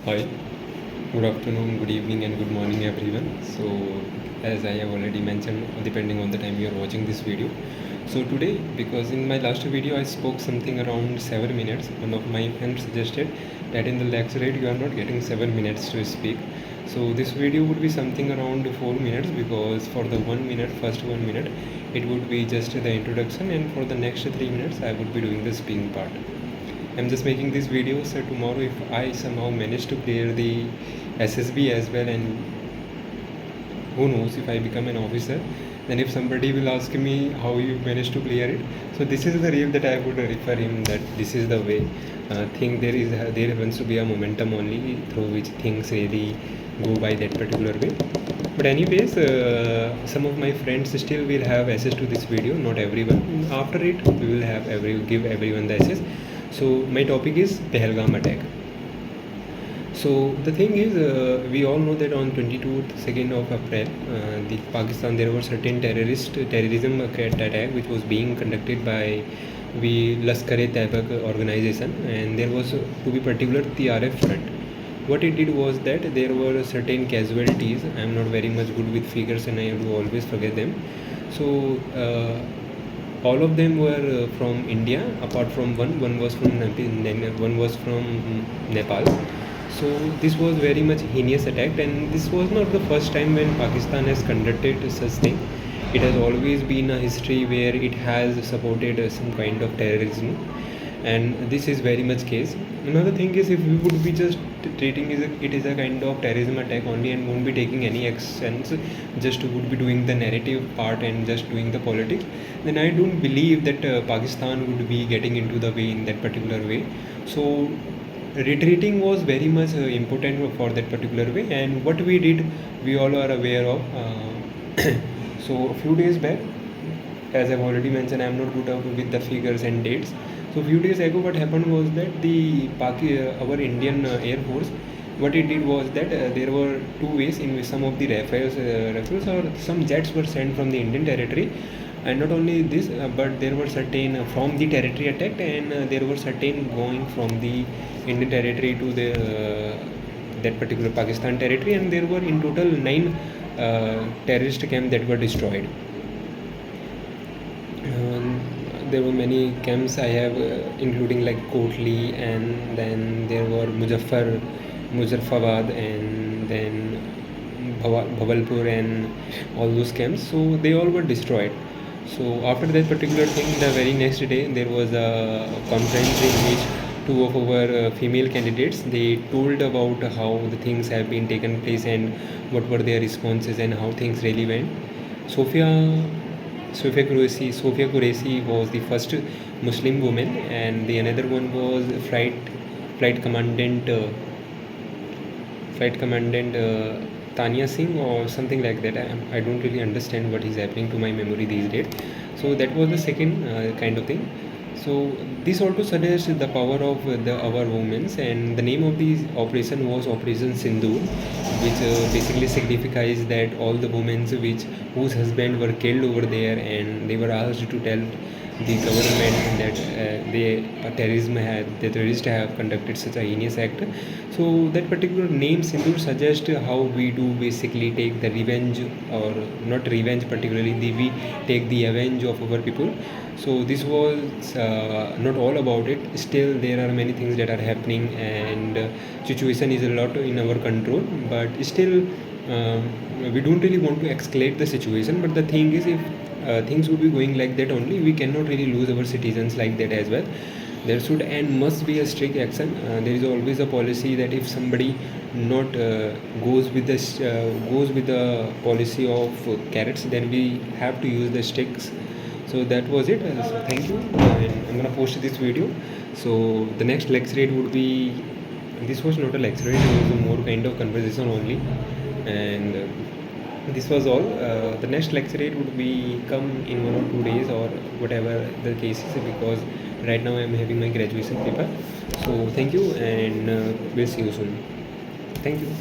Hi, good afternoon, good evening, and good morning, everyone. So, as I have already mentioned, depending on the time you are watching this video. So, today, because in my last video I spoke something around 7 minutes, one of my friends suggested that in the lecturate you are not getting 7 minutes to speak. So, this video would be something around 4 minutes because for the 1 minute, first 1 minute, it would be just the introduction, and for the next 3 minutes, I would be doing the speaking part. I'm just making this video so tomorrow if I somehow manage to clear the SSB as well, and who knows if I become an officer, then if somebody will ask me how you managed to clear it, so this is the real that I would refer him that this is the way. Think there happens to be a momentum only through which things really go by that particular way. But anyways, some of my friends still will have access to this video, not everyone. After it, we will have give everyone the access. So my topic is Pahalgam attack. So the thing is, we all know that on 2nd of April, the Pakistan there was certain terrorism attack which was being conducted by the Lecturate organization, and there was to be particular the RF front. What it did was that there were certain casualties. I am not very much good with figures, and I do always forget them. So. All of them were from India, apart from one was from Nepal. So this was very much heinous attack, and this was not the first time when Pakistan has conducted such thing. It has always been a history where it has supported some kind of terrorism, and this is very much case. Another thing is, if we would be just treating it is a kind of terrorism attack only and won't be taking any actions, just would be doing the narrative part and just doing the politics, then I don't believe that Pakistan would be getting into the way in that particular way. So retreating was very much important for that particular way, and what we did we all are aware of. So a few days back, as I've already mentioned, I'm not good with the figures and dates. So a few days ago, what happened was that our Indian Air Force, what it did was that there were two ways in which some of the Rafales or some jets were sent from the Indian territory, and not only this, but there were certain from the territory attacked, and there were certain going from the Indian territory to the that particular Pakistan territory, and there were in total 9 terrorist camps that were destroyed. There were many camps I have, including like Kotli, and then there were Muzaffarabad, and then Bhavalpur, and all those camps. So they all were destroyed. So after that particular thing, the very next day there was a conference in which two of our female candidates they told about how the things have been taken place and what were their responses and how things really went. Sophia Sophia Qureshi was the first Muslim woman, and the another one was flight commandant Tanya Singh or something like that. I don't really understand what is happening to my memory these days. So that was the second kind of thing. So this also suggests the power of our women, and the name of the operation was Operation Sindoor, which basically signifies that all the women whose husband were killed over there, and they were asked to tell the government that the terrorists have conducted such a heinous act. So that particular name Sindoor suggests how we do basically take the revenge, or not revenge particularly, we take the avenge of our people. So this was not all about it. Still there are many things that are happening, and situation is a lot in our control, but still we don't really want to escalate the situation. But the thing is, if things would be going like that only, we cannot really lose our citizens like that as well. There should and must be a strict action. There is always a policy that if somebody not goes with the policy of carrots, then we have to use the sticks. So that was it. So thank you, and I'm gonna post this video. So the next lecture would be, this was not a lecture, it was a more kind of conversation only, and this was all. The next lecture would be come in 1 or 2 days or whatever the case is, because right now I'm having my graduation paper. So thank you, and we'll see you soon. Thank you.